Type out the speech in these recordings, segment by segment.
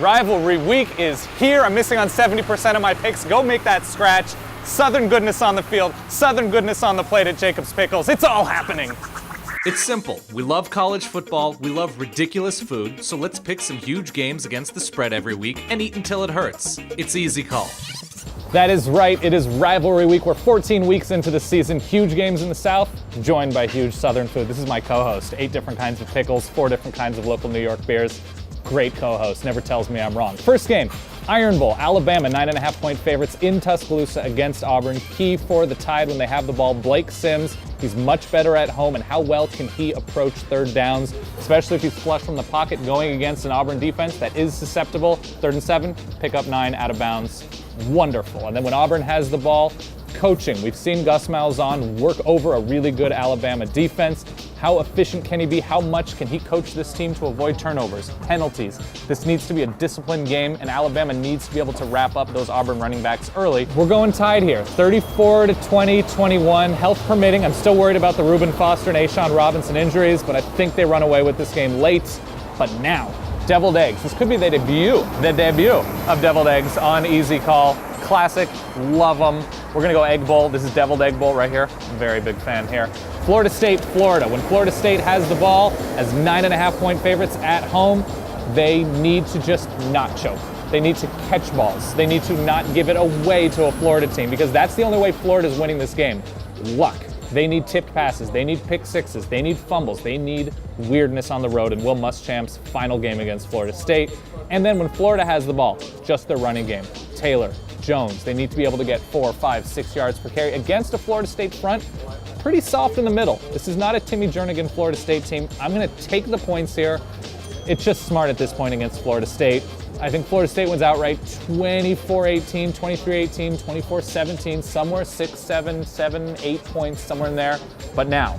Rivalry week is here. I'm missing on 70% of my picks. Go make that scratch. Southern goodness on the field, Southern goodness on the plate at Jacob's Pickles. It's all happening. It's simple. We love college football, we love ridiculous food, so let's pick some huge games against the spread every week and eat until it hurts. It's easy call. That is right. It is Rivalry week. We're 14 weeks into the season. Huge games in the South, joined by huge Southern food. This is my co-host. 8 different kinds of pickles, 4 different kinds of local New York beers. Great co-host. Never tells me I'm wrong. First game, Iron Bowl. Alabama, 9.5-point favorites in Tuscaloosa against Auburn. Key for the Tide when they have the ball. Blake Sims. He's much better at home, and how well can he approach third downs, especially if he's flush from the pocket going against an Auburn defense that is susceptible. 3rd and 7, pick up 9 out of bounds. Wonderful. And then when Auburn has the ball, coaching. We've seen Gus Malzahn work over a really good Alabama defense. How efficient can he be? How much can he coach this team to avoid turnovers, penalties? This needs to be a disciplined game, and Alabama needs to be able to wrap up those Auburn running backs early. We're going Tide here, 34-20, 21, health permitting. I'm still worried about the Reuben Foster and A'Shawn Robinson injuries, but I think they run away with this game late. But now, deviled eggs. This could be the debut of deviled eggs on Easy Call. Classic, love them. We're gonna go Egg Bowl. This is deviled egg bowl right here. Very big fan here. Florida State, Florida. When Florida State has the ball as 9.5-point favorites at home, they need to just not choke. They need to catch balls. They need to not give it away to a Florida team, because that's the only way Florida's winning this game. Luck. They need tipped passes. They need pick sixes. They need fumbles. They need weirdness on the road in Will Muschamp's final game against Florida State. And then when Florida has the ball, just their running game. Taylor, Jones, they need to be able to get 4, 5, 6 yards per carry against a Florida State front. Pretty soft in the middle. This is not a Timmy Jernigan Florida State team. I'm going to take the points here. It's just smart at this point against Florida State. I think Florida State wins outright 24-18, 23-18, 24-17, somewhere 6, 7, 7, 8 points, somewhere in there. But now,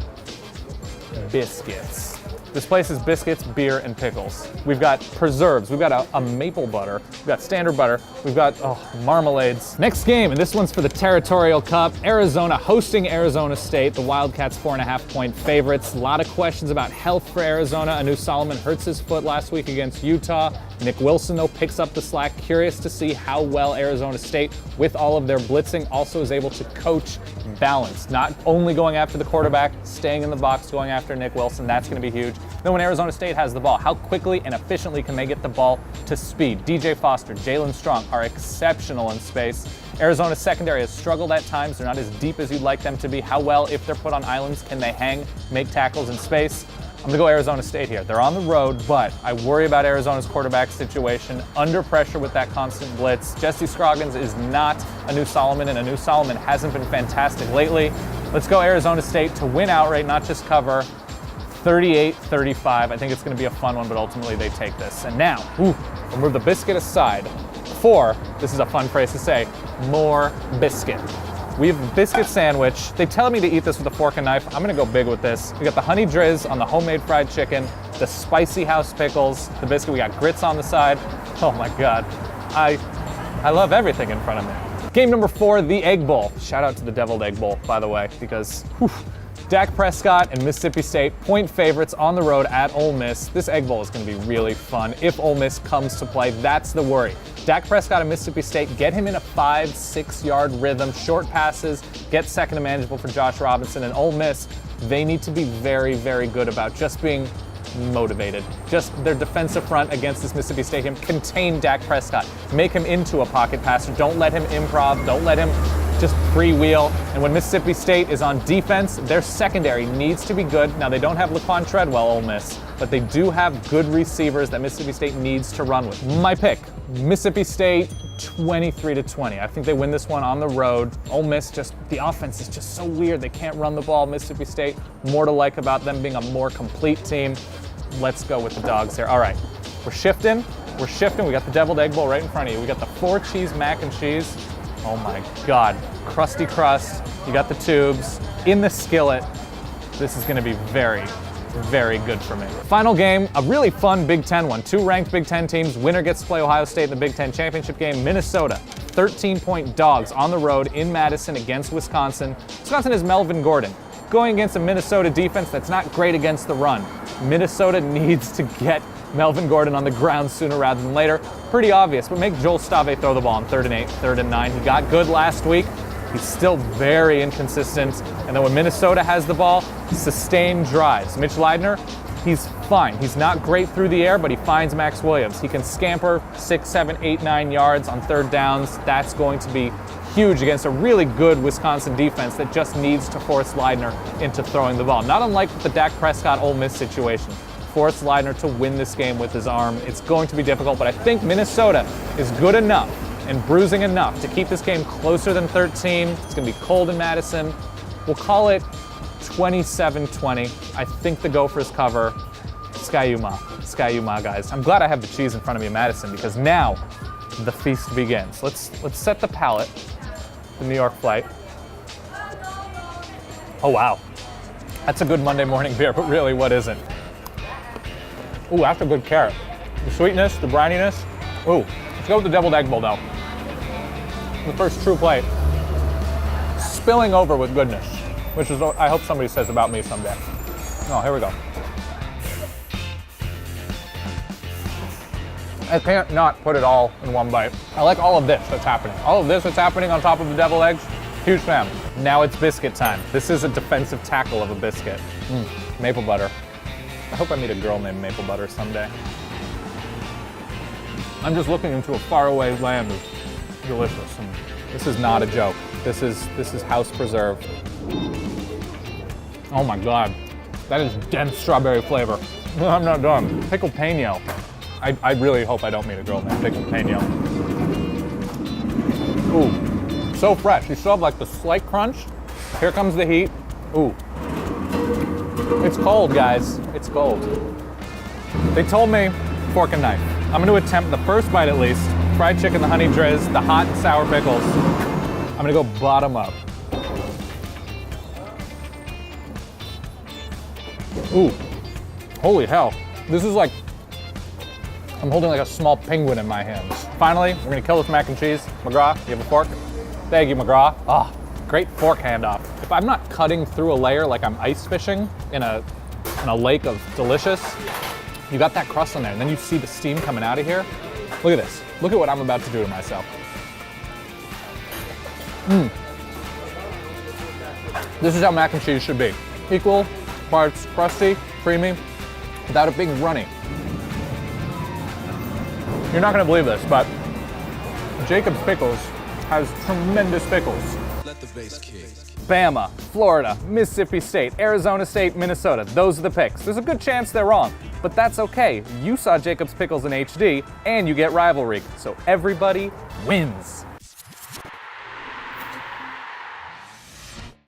biscuits. This place is biscuits, beer, and pickles. We've got preserves. We've got a maple butter. We've got standard butter. We've got marmalades. Next game, and this one's for the Territorial Cup. Arizona hosting Arizona State. The Wildcats 4.5-point favorites. A lot of questions about health for Arizona. Anu Solomon hurts his foot last week against Utah. Nick Wilson, though, picks up the slack. Curious to see how well Arizona State, with all of their blitzing, also is able to coach balance. Not only going after the quarterback, staying in the box, going after Nick Wilson. That's going to be huge. Then when Arizona State has the ball, how quickly and efficiently can they get the ball to speed? DJ Foster, Jalen Strong are exceptional in space. Arizona's secondary has struggled at times. They're not as deep as you'd like them to be. How well, if they're put on islands, can they hang, make tackles in space? I'm gonna go Arizona State here. They're on the road, but I worry about Arizona's quarterback situation. Under pressure with that constant blitz. Jesse Scroggins is not Anu Solomon, and Anu Solomon hasn't been fantastic lately. Let's go Arizona State to win outright, not just cover. 38-35. I think it's going to be a fun one, but ultimately they take this. And now, we'll move the biscuit aside for, this is a fun phrase to say, more biscuit. We have a biscuit sandwich. They tell me to eat this with a fork and knife. I'm going to go big with this. We got the honey drizz on the homemade fried chicken, the spicy house pickles, the biscuit. We got grits on the side. Oh my God. I love everything in front of me. Game number 4, the Egg Bowl. Shout out to the deviled egg bowl, by the way, because Dak Prescott and Mississippi State, point favorites on the road at Ole Miss. This Egg Bowl is going to be really fun if Ole Miss comes to play. That's the worry. Dak Prescott and Mississippi State, get him in a 5-6 yard rhythm, short passes, get second and manageable for Josh Robinson. And Ole Miss, they need to be very, very good about just being motivated. Just their defensive front against this Mississippi State team. Contain Dak Prescott. Make him into a pocket passer. Don't let him improv. Don't let him just freewheel. And when Mississippi State is on defense, their secondary needs to be good. Now, they don't have Laquan Treadwell, Ole Miss, but they do have good receivers that Mississippi State needs to run with. My pick, Mississippi State 23-20. I think they win this one on the road. Ole Miss, just the offense is just so weird. They can't run the ball. Mississippi State, more to like about them being a more complete team. Let's go with the dogs here. All right, we're shifting. We got the deviled egg bowl right in front of you. We got the 4-cheese mac and cheese. Oh my God, crusty crust. You got the tubes in the skillet. This is gonna be very, very good for me. Final game, a really fun Big Ten one. 2 ranked Big Ten teams. Winner gets to play Ohio State in the Big Ten championship game. Minnesota, 13-point dogs on the road in Madison against Wisconsin. Wisconsin is Melvin Gordon, going against a Minnesota defense that's not great against the run. Minnesota needs to get Melvin Gordon on the ground sooner rather than later. Pretty obvious, but make Joel Stave throw the ball on 3rd and 8, 3rd and 9. He got good last week. He's still very inconsistent. And then when Minnesota has the ball, sustained drives. Mitch Leidner, he's fine. He's not great through the air, but he finds Max Williams. He can scamper 6, 7, 8, 9 yards on 3rd downs. That's going to be huge against a really good Wisconsin defense that just needs to force Leidner into throwing the ball. Not unlike the Dak Prescott Ole Miss situation. Force Leidner to win this game with his arm. It's going to be difficult, but I think Minnesota is good enough and bruising enough to keep this game closer than 13. It's going to be cold in Madison. We'll call it 27-20. I think the Gophers cover. Ski-U-Mah, guys. I'm glad I have the cheese in front of me in Madison because now the feast begins. Let's set the palate. The New York flight. Oh wow, that's a good Monday morning beer, but really, what isn't? Ooh, that's a good carrot. The sweetness, the brininess. Ooh, let's go with the deviled egg bowl though. The first true plate. Spilling over with goodness, which is what I hope somebody says about me someday. Oh, here we go. I can't not put it all in one bite. I like all of this that's happening. All of this that's happening on top of the deviled eggs, huge fan. Now it's biscuit time. This is a defensive tackle of a biscuit. Maple butter. I hope I meet a girl named Maple Butter someday. I'm just looking into a faraway land of delicious. And this is not a joke. This is house preserved. Oh my God. That is dense strawberry flavor. I'm not done. Pickle Peño. I really hope I don't meet a girl named Pickle Peño. Ooh, so fresh. You still have like the slight crunch. Here comes the heat. Ooh. It's cold, guys. It's cold. They told me fork and knife. I'm gonna attempt the first bite at least. Fried chicken, the honey drizz, the hot and sour pickles. I'm gonna go bottom up. Ooh, holy hell. This is like, I'm holding like a small penguin in my hands. Finally, we're gonna kill this mac and cheese. McGraw, you have a fork? Thank you, McGraw. Oh, great fork handoff. If I'm not cutting through a layer like I'm ice fishing in a lake of delicious, you got that crust on there, and then you see the steam coming out of here. Look at this. Look at what I'm about to do to myself. This is how mac and cheese should be. Equal parts crusty, creamy, without it being runny. You're not gonna believe this, but Jacob's Pickles has tremendous pickles. Let the bass kick. Bama, Florida, Mississippi State, Arizona State, Minnesota. Those are the picks. There's a good chance they're wrong, but that's okay. You saw Jacob's Pickles in HD, and you get Rivalry, so everybody wins.